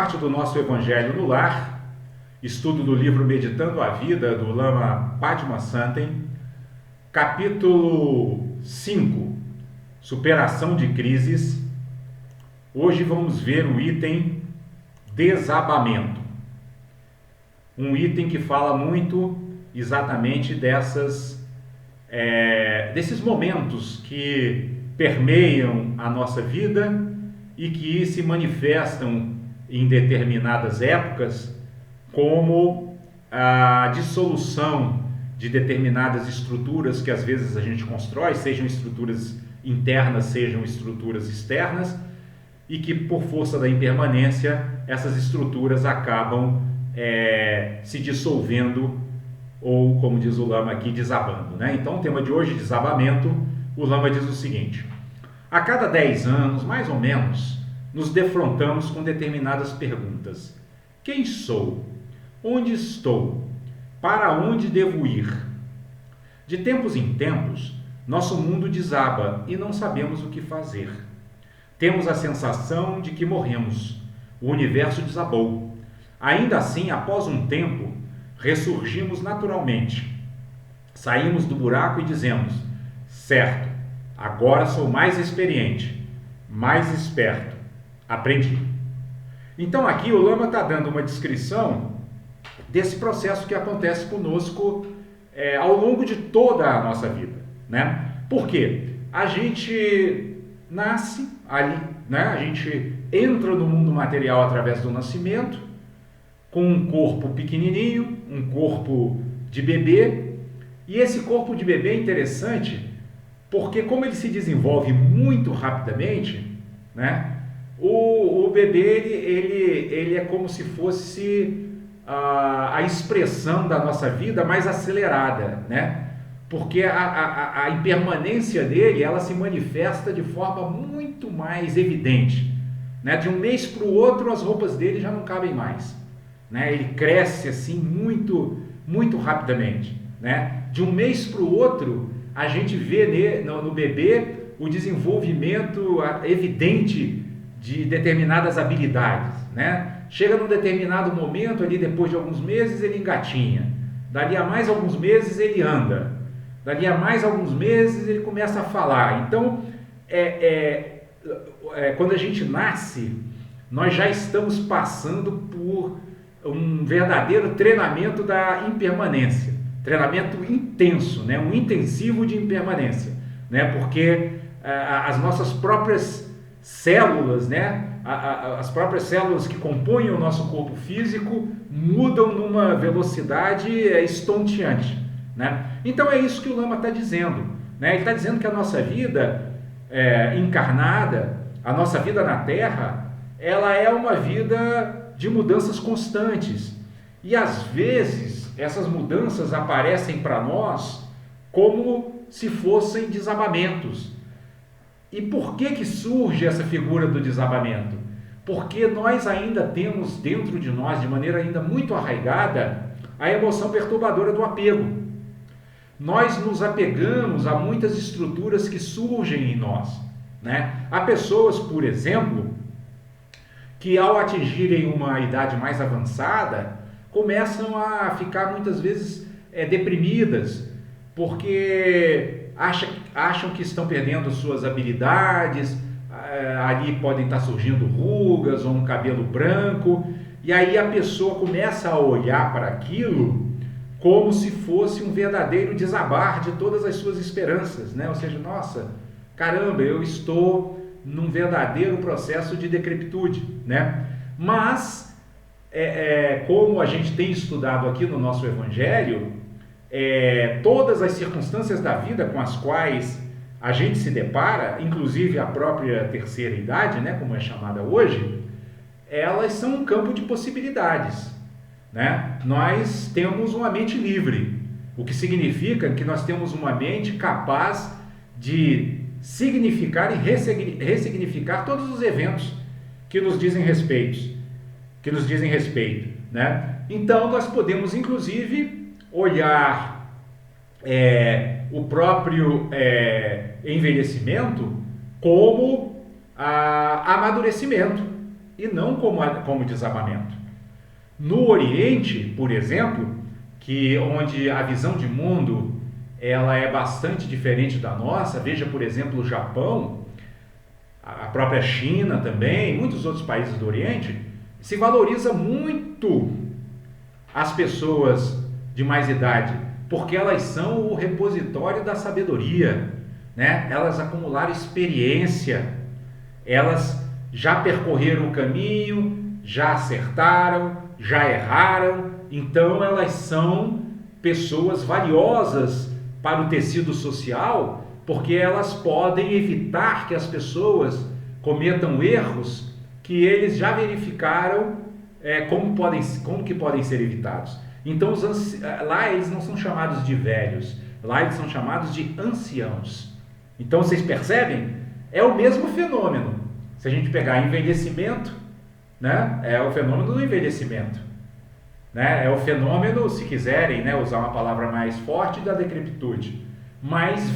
parte do nosso Evangelho no Lar, estudo do livro Meditando a Vida, do Lama Padmasambhava, capítulo 5, Superação de Crises. Hoje vamos ver o item Desabamento. Um item que fala muito exatamente desses momentos que permeiam a nossa vida e que se manifestam em determinadas épocas como a dissolução de determinadas estruturas que às vezes a gente constrói, sejam estruturas internas, sejam estruturas externas, e que por força da impermanência essas estruturas acabam se dissolvendo ou, como diz o Lama aqui, desabando, né? Então o tema de hoje, desabamento, o Lama diz o seguinte: a cada 10 anos, mais ou menos, nos defrontamos com determinadas perguntas. Quem sou? Onde estou? Para onde devo ir? De tempos em tempos, nosso mundo desaba e não sabemos o que fazer. Temos a sensação de que morremos. O universo desabou. Ainda assim, após um tempo, ressurgimos naturalmente. Saímos do buraco e dizemos: certo, agora sou mais experiente, mais esperto, aprendi. Então aqui o Lama está dando uma descrição desse processo que acontece conosco ao longo de toda a nossa vida, né? Por quê? A gente nasce ali, né? A gente entra no mundo material através do nascimento, com um corpo pequenininho, um corpo de bebê, e esse corpo de bebê é interessante porque como ele se desenvolve muito rapidamente, né? O bebê ele é como se fosse a expressão da nossa vida mais acelerada, né? Porque a impermanência dele, ela se manifesta de forma muito mais evidente, né? De um mês para o outro as roupas dele já não cabem mais, né? Ele cresce assim muito, muito rapidamente, né? De um mês para o outro a gente vê no bebê o desenvolvimento evidente de determinadas habilidades, né? Chega num determinado momento ali, depois de alguns meses ele engatinha, dali a mais alguns meses ele anda, dali a mais alguns meses ele começa a falar. Então quando a gente nasce, nós já estamos passando por um verdadeiro treinamento da impermanência, treinamento intenso, né? Um intensivo de impermanência, né? Porque as nossas próprias células, né? As próprias células que compõem o nosso corpo físico mudam numa velocidade estonteante, né? Então é isso que o Lama está dizendo, né? Ele está dizendo que a nossa vida encarnada, a nossa vida na Terra, ela é uma vida de mudanças constantes, e às vezes essas mudanças aparecem para nós como se fossem desabamentos. E por que surge essa figura do desabamento? Porque nós ainda temos dentro de nós, de maneira ainda muito arraigada, a emoção perturbadora do apego. Nós nos apegamos a muitas estruturas que surgem em nós, né? Há pessoas, por exemplo, que ao atingirem uma idade mais avançada, começam a ficar muitas vezes deprimidas, porque acham que estão perdendo suas habilidades, ali podem estar surgindo rugas ou um cabelo branco, e aí a pessoa começa a olhar para aquilo como se fosse um verdadeiro desabar de todas as suas esperanças, né? Ou seja, nossa, caramba, eu estou num verdadeiro processo de decrepitude, né? Mas, como a gente tem estudado aqui no nosso Evangelho, todas as circunstâncias da vida com as quais a gente se depara, inclusive a própria terceira idade, né, como é chamada hoje, elas são um campo de possibilidades, né? Nós temos uma mente livre, o que significa que nós temos uma mente capaz de significar e ressignificar todos os eventos que nos dizem respeito, né? Então nós podemos inclusive olhar o próprio envelhecimento como amadurecimento, e não como desabamento. No Oriente, por exemplo, onde a visão de mundo ela é bastante diferente da nossa, veja, por exemplo, o Japão, a própria China também, muitos outros países do Oriente, se valoriza muito as pessoas de mais idade, porque elas são o repositório da sabedoria, né? Elas acumularam experiência, elas já percorreram o caminho, já acertaram, já erraram, então elas são pessoas valiosas para o tecido social, porque elas podem evitar que as pessoas cometam erros que eles já verificaram como que podem ser evitados. Então lá eles não são chamados de velhos, lá eles são chamados de anciãos. Então vocês percebem? É o mesmo fenômeno. Se a gente pegar envelhecimento, né, é o fenômeno do envelhecimento, né, é o fenômeno, se quiserem, né, usar uma palavra mais forte, da decrepitude, mas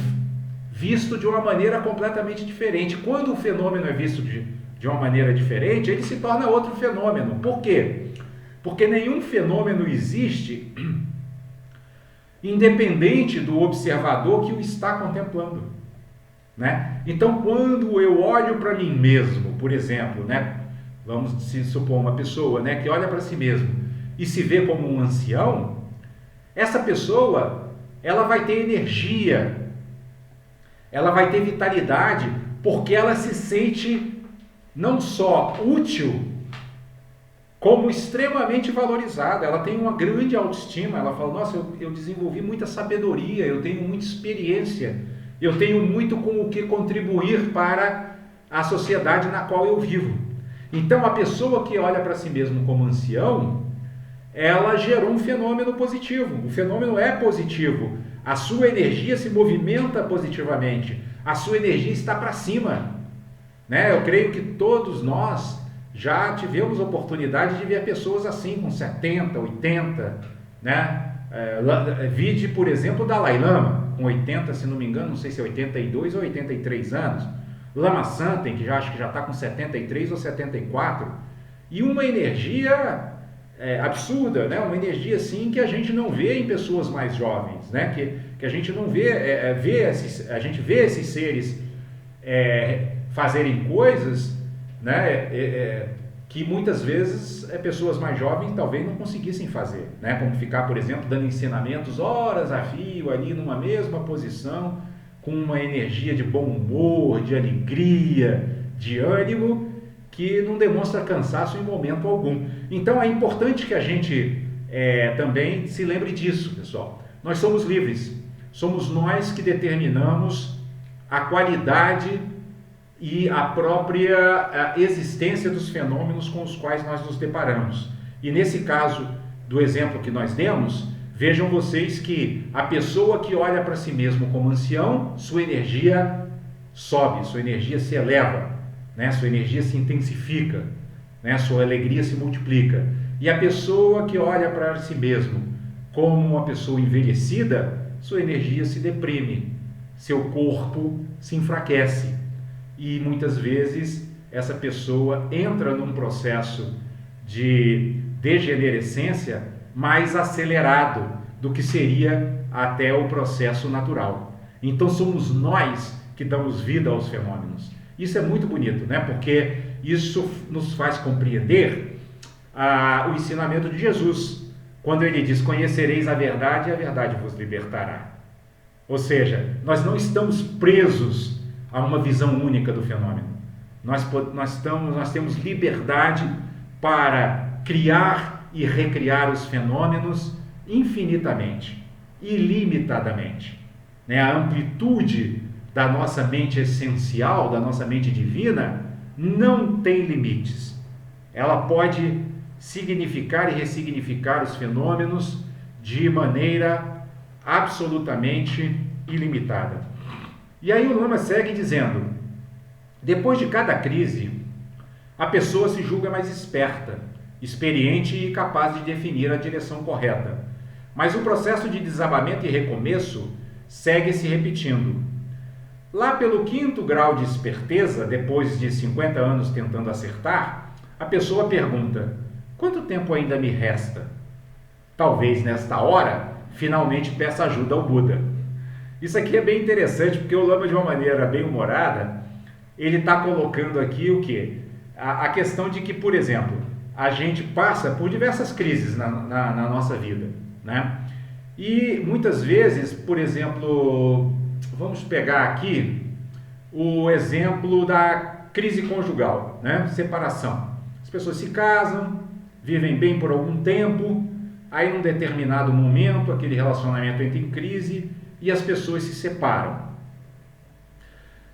visto de uma maneira completamente diferente. Quando o fenômeno é visto de uma maneira diferente, ele se torna outro fenômeno. Por quê? Porque nenhum fenômeno existe independente do observador que o está contemplando, né? Então, quando eu olho para mim mesmo, por exemplo, né, vamos se supor uma pessoa, né, que olha para si mesmo e se vê como um ancião, essa pessoa ela vai ter energia, ela vai ter vitalidade, porque ela se sente não só útil, como extremamente valorizada. Ela tem uma grande autoestima, ela fala, nossa, eu desenvolvi muita sabedoria, eu tenho muita experiência, eu tenho muito com o que contribuir para a sociedade na qual eu vivo. Então, a pessoa que olha para si mesmo como ancião, ela gerou um fenômeno positivo. O fenômeno é positivo. A sua energia se movimenta positivamente. A sua energia está para cima, né? Eu creio que todos nós já tivemos oportunidade de ver pessoas assim, com 70, 80, né? Vide, por exemplo, o Dalai Lama, com 80, se não me engano, não sei se é 82 ou 83 anos. Lama Santen, que acho que já está com 73 ou 74. E uma energia absurda, né? Uma energia assim que a gente não vê em pessoas mais jovens, né? Que a gente não vê, a gente vê esses seres fazerem coisas, né? Que muitas vezes pessoas mais jovens talvez não conseguissem fazer, né? Como ficar, por exemplo, dando ensinamentos horas a fio ali numa mesma posição, com uma energia de bom humor, de alegria, de ânimo, que não demonstra cansaço em momento algum. Então é importante que a gente também se lembre disso, pessoal. Nós somos livres, somos nós que determinamos a qualidade e a própria existência dos fenômenos com os quais nós nos deparamos. E nesse caso do exemplo que nós demos, vejam vocês que a pessoa que olha para si mesmo como ancião, sua energia sobe, sua energia se eleva, né? Sua energia se intensifica, né? Sua alegria se multiplica. E a pessoa que olha para si mesmo como uma pessoa envelhecida, sua energia se deprime, seu corpo se enfraquece. E muitas vezes essa pessoa entra num processo de degenerescência mais acelerado do que seria até o processo natural. Então somos nós que damos vida aos fenômenos. Isso é muito bonito, né? Porque isso nos faz compreender o ensinamento de Jesus, quando ele diz, conhecereis a verdade e a verdade vos libertará. Ou seja, nós não estamos presos a uma visão única do fenômeno. Nós temos liberdade para criar e recriar os fenômenos infinitamente, ilimitadamente, né? A amplitude da nossa mente essencial, da nossa mente divina, não tem limites. Ela pode significar e ressignificar os fenômenos de maneira absolutamente ilimitada. E aí o Lama segue dizendo, depois de cada crise, a pessoa se julga mais esperta, experiente e capaz de definir a direção correta. Mas o processo de desabamento e recomeço segue se repetindo. Lá pelo 5º grau de esperteza, depois de 50 anos tentando acertar, a pessoa pergunta: quanto tempo ainda me resta? Talvez nesta hora, finalmente peça ajuda ao Buda. Isso aqui é bem interessante, porque o Lama, de uma maneira bem humorada, ele está colocando aqui o quê? A questão de que, por exemplo, a gente passa por diversas crises na nossa vida, né? E muitas vezes, por exemplo, vamos pegar aqui o exemplo da crise conjugal, né? Separação. As pessoas se casam, vivem bem por algum tempo, aí num determinado momento aquele relacionamento entra em crise e as pessoas se separam.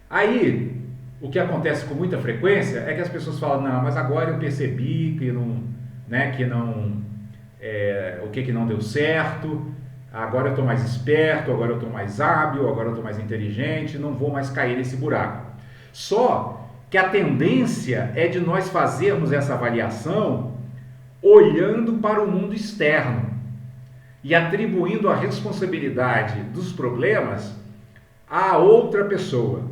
Aí o que acontece com muita frequência é que as pessoas falam: não, mas agora eu percebi que não, né, o que não deu certo, agora eu estou mais esperto, agora eu estou mais hábil, agora eu estou mais inteligente, não vou mais cair nesse buraco. Só que a tendência é de nós fazermos essa avaliação olhando para o mundo externo e atribuindo a responsabilidade dos problemas a outra pessoa,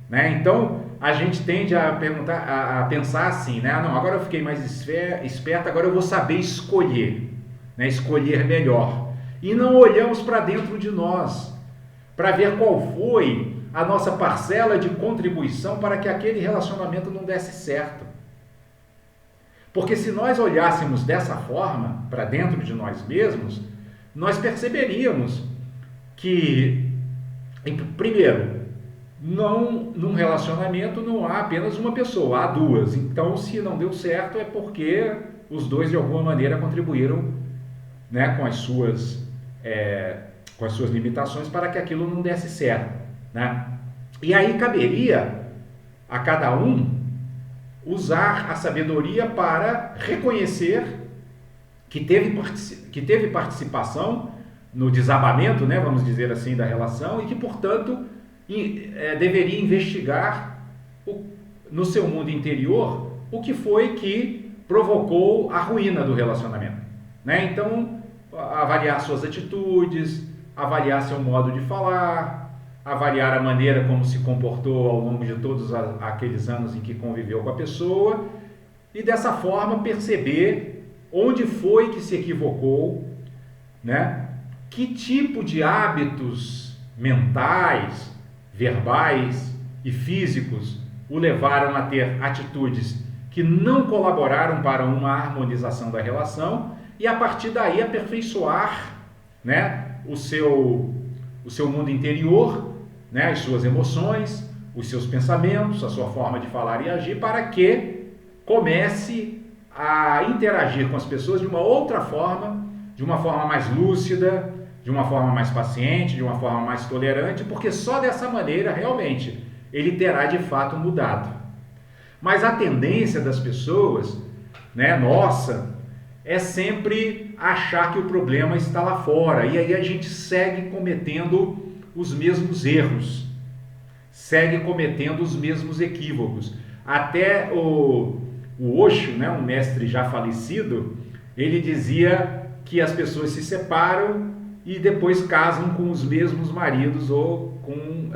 né? Então a gente tende a pensar assim, né? Não, agora eu fiquei mais esperto, agora eu vou saber escolher, né? Escolher melhor. E não olhamos para dentro de nós, para ver qual foi a nossa parcela de contribuição para que aquele relacionamento não desse certo. Porque se nós olhássemos dessa forma, para dentro de nós mesmos, nós perceberíamos que, primeiro, num relacionamento não há apenas uma pessoa, há duas. Então, se não deu certo, é porque os dois, de alguma maneira, contribuíram, né, com as suas limitações para que aquilo não desse certo, né? E aí caberia a cada um usar a sabedoria para reconhecer que teve participação no desabamento, né, vamos dizer assim, da relação, e que, portanto, deveria investigar no seu mundo interior o que foi que provocou a ruína do relacionamento, né? Então, avaliar suas atitudes, avaliar seu modo de falar, avaliar a maneira como se comportou ao longo de todos aqueles anos em que conviveu com a pessoa, e dessa forma perceber onde foi que se equivocou, né? Que tipo de hábitos mentais, verbais e físicos o levaram a ter atitudes que não colaboraram para uma harmonização da relação, e a partir daí aperfeiçoar, né, o seu mundo interior, né, as suas emoções, os seus pensamentos, a sua forma de falar e agir, para que comece a interagir com as pessoas de uma outra forma, de uma forma mais lúcida, de uma forma mais paciente, de uma forma mais tolerante, porque só dessa maneira realmente ele terá de fato mudado. Mas a tendência das pessoas, né, nossa, é sempre achar que o problema está lá fora, e aí a gente segue cometendo os mesmos erros, segue cometendo os mesmos equívocos. Até o Osho, né, um mestre já falecido, ele dizia que as pessoas se separam e depois casam com os mesmos maridos ou com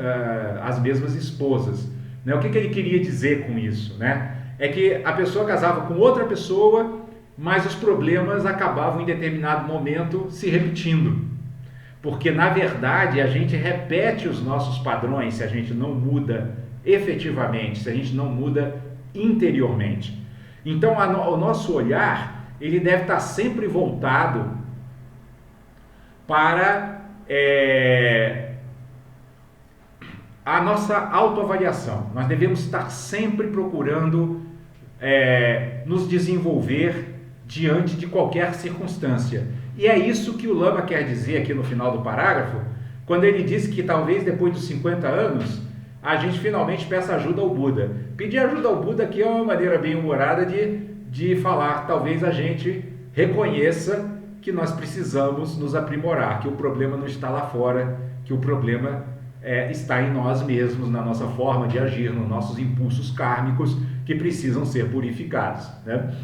as mesmas esposas, né? O que ele queria dizer com isso, né? É que a pessoa casava com outra pessoa, mas os problemas acabavam em determinado momento se repetindo, porque na verdade a gente repete os nossos padrões se a gente não muda efetivamente, se a gente não muda interiormente. Então o nosso olhar, ele deve estar sempre voltado para a nossa autoavaliação. Nós devemos estar sempre procurando nos desenvolver diante de qualquer circunstância. E é isso que o Lama quer dizer aqui no final do parágrafo, quando ele diz que talvez depois dos 50 anos a gente finalmente peça ajuda ao Buda. Pedir ajuda ao Buda aqui é uma maneira bem humorada de falar, talvez a gente reconheça que nós precisamos nos aprimorar, que o problema não está lá fora, que o problema está em nós mesmos, na nossa forma de agir, nos nossos impulsos kármicos que precisam ser purificados, né?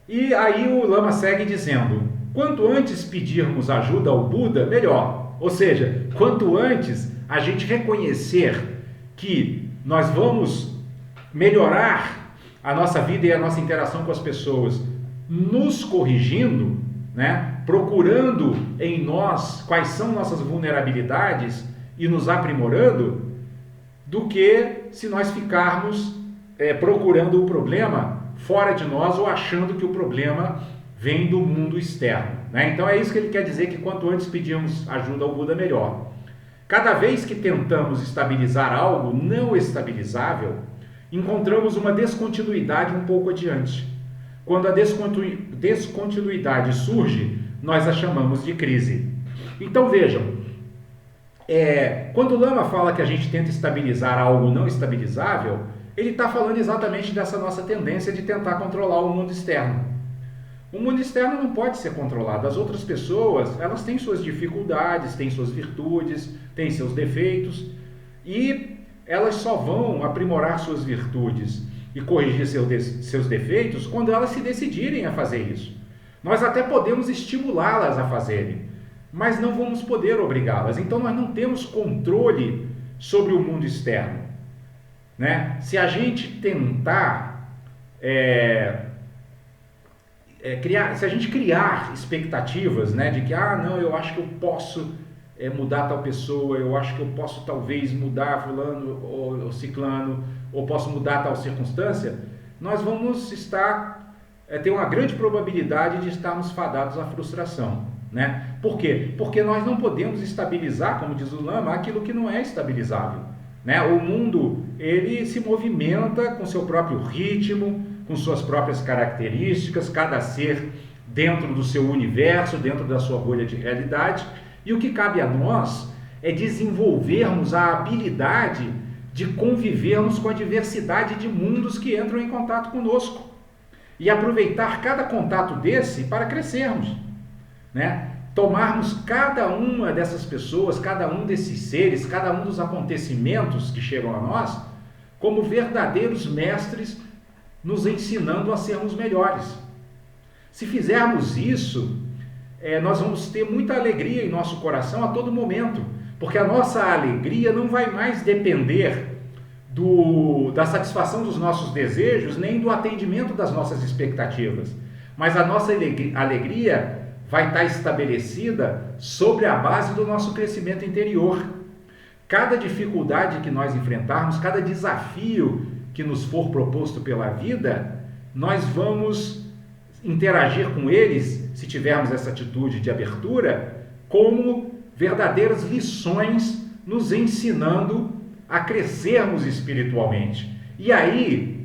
E aí o Lama segue dizendo: quanto antes pedirmos ajuda ao Buda, melhor. Ou seja, quanto antes a gente reconhecer que nós vamos melhorar a nossa vida e a nossa interação com as pessoas, nos corrigindo, né? Procurando em nós quais são nossas vulnerabilidades e nos aprimorando, do que se nós ficarmos procurando o problema fora de nós ou achando que o problema vem do mundo externo, né? Então é isso que ele quer dizer, que quanto antes pedimos ajuda ao Buda, melhor. Cada vez que tentamos estabilizar algo não estabilizável, encontramos uma descontinuidade um pouco adiante. Quando a descontinuidade surge, nós a chamamos de crise. Então vejam, quando o Lama fala que a gente tenta estabilizar algo não estabilizável, ele está falando exatamente dessa nossa tendência de tentar controlar o mundo externo. O mundo externo não pode ser controlado. As outras pessoas, elas têm suas dificuldades, têm suas virtudes, têm seus defeitos, e elas só vão aprimorar suas virtudes e corrigir seus defeitos quando elas se decidirem a fazer isso. Nós até podemos estimulá-las a fazerem, mas não vamos poder obrigá-las. Então nós não temos controle sobre o mundo externo, né? Se a gente tentar se a gente criar expectativas, né, de que não, eu acho que eu posso mudar tal pessoa, eu acho que eu posso talvez mudar fulano ou ciclano, ou posso mudar tal circunstância, nós vamos ter uma grande probabilidade de estarmos fadados à frustração, né? Por quê? Porque nós não podemos estabilizar, como diz o Lama, aquilo que não é estabilizável, né? O mundo, ele se movimenta com seu próprio ritmo, com suas próprias características, cada ser dentro do seu universo, dentro da sua bolha de realidade, e o que cabe a nós é desenvolvermos a habilidade de convivermos com a diversidade de mundos que entram em contato conosco e aproveitar cada contato desse para crescermos, né? Tomarmos cada uma dessas pessoas, cada um desses seres, cada um dos acontecimentos que chegam a nós como verdadeiros mestres, nos ensinando a sermos melhores. Se fizermos isso, nós vamos ter muita alegria em nosso coração a todo momento, porque a nossa alegria não vai mais depender da satisfação dos nossos desejos, nem do atendimento das nossas expectativas, mas a nossa alegria vai estar estabelecida sobre a base do nosso crescimento interior. Cada dificuldade que nós enfrentarmos, cada desafio que nos for proposto pela vida, nós vamos interagir com eles, se tivermos essa atitude de abertura, como verdadeiras lições, nos ensinando a crescermos espiritualmente. E aí,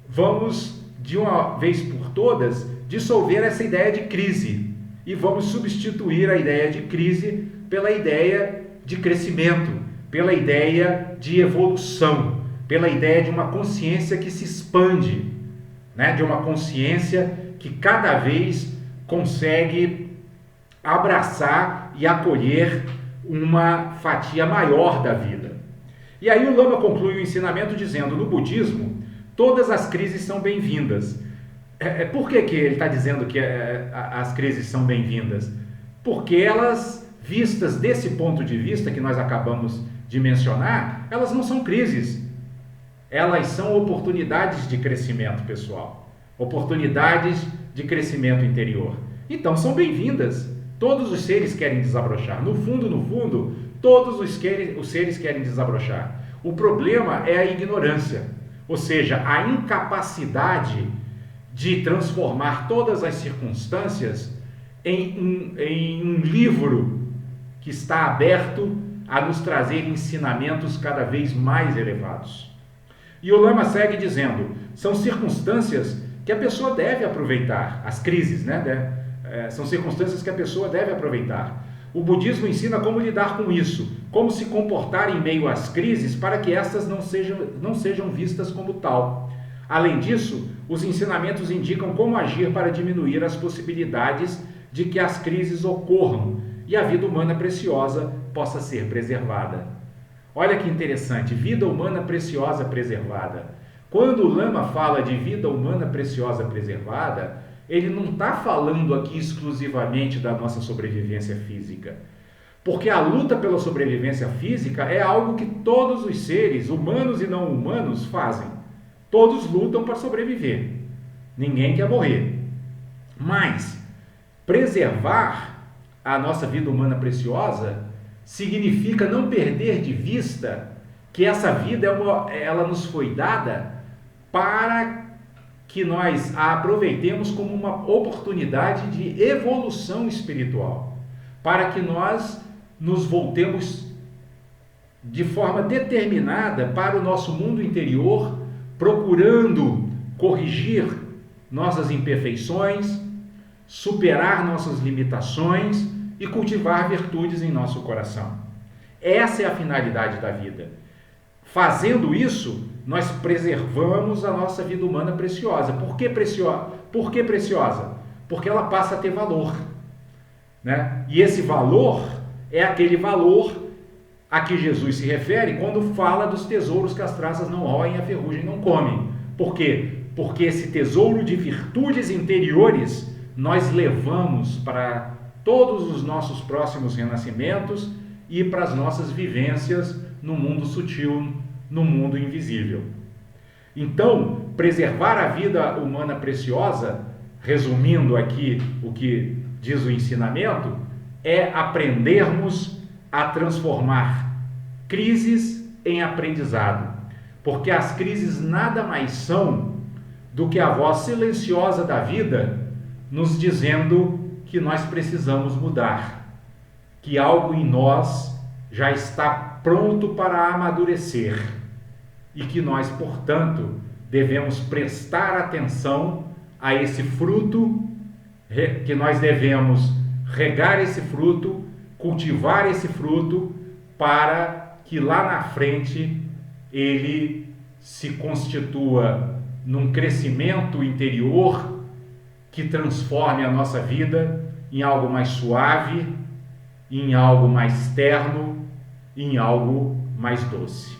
vamos, de uma vez por todas, dissolver essa ideia de crise e vamos substituir a ideia de crise pela ideia de crescimento, pela ideia de evolução, pela ideia de uma consciência que se expande, né? De uma consciência que cada vez consegue abraçar e acolher uma fatia maior da vida. E aí o Lama conclui o ensinamento dizendo: no budismo, todas as crises são bem-vindas. Por que ele está dizendo que as crises são bem-vindas? Porque elas, vistas desse ponto de vista que nós acabamos de mencionar, elas não são crises. Elas são oportunidades de crescimento pessoal, oportunidades de crescimento interior. Então são bem-vindas. Todos os seres querem desabrochar. No fundo, todos os seres querem desabrochar. O problema é a ignorância, ou seja, a incapacidade de transformar todas as circunstâncias em um livro que está aberto a nos trazer ensinamentos cada vez mais elevados. E o Lama segue dizendo: são circunstâncias que a pessoa deve aproveitar, as crises, né? São circunstâncias que a pessoa deve aproveitar. O budismo ensina como lidar com isso, como se comportar em meio às crises para que estas não sejam vistas como tal. Além disso, os ensinamentos indicam como agir para diminuir as possibilidades de que as crises ocorram e a vida humana preciosa possa ser preservada. Olha que interessante, vida humana preciosa preservada. Quando o Lama fala de vida humana preciosa preservada, ele não está falando aqui exclusivamente da nossa sobrevivência física. Porque a luta pela sobrevivência física é algo que todos os seres, humanos e não humanos, fazem. Todos lutam para sobreviver. Ninguém quer morrer. Mas preservar a nossa vida humana preciosa significa não perder de vista que essa vida ela nos foi dada para que nós a aproveitemos como uma oportunidade de evolução espiritual, para que nós nos voltemos de forma determinada para o nosso mundo interior, procurando corrigir nossas imperfeições, superar nossas limitações e cultivar virtudes em nosso coração. Essa é a finalidade da vida. Fazendo isso, nós preservamos a nossa vida humana preciosa. Por que preciosa? Por que preciosa? Porque ela passa a ter valor, né? E esse valor é aquele valor a que Jesus se refere quando fala dos tesouros que as traças não roem e a ferrugem não come. Por quê? Porque esse tesouro de virtudes interiores nós levamos para todos os nossos próximos renascimentos e para as nossas vivências no mundo sutil, no mundo invisível. Então, preservar a vida humana preciosa, resumindo aqui o que diz o ensinamento, é aprendermos a transformar crises em aprendizado, porque as crises nada mais são do que a voz silenciosa da vida nos dizendo que nós precisamos mudar, que algo em nós já está pronto para amadurecer e que nós, portanto, devemos prestar atenção a esse fruto, que nós devemos regar esse fruto, cultivar esse fruto, para que lá na frente ele se constitua num crescimento interior que transforme a nossa vida em algo mais suave, em algo mais terno, em algo mais doce.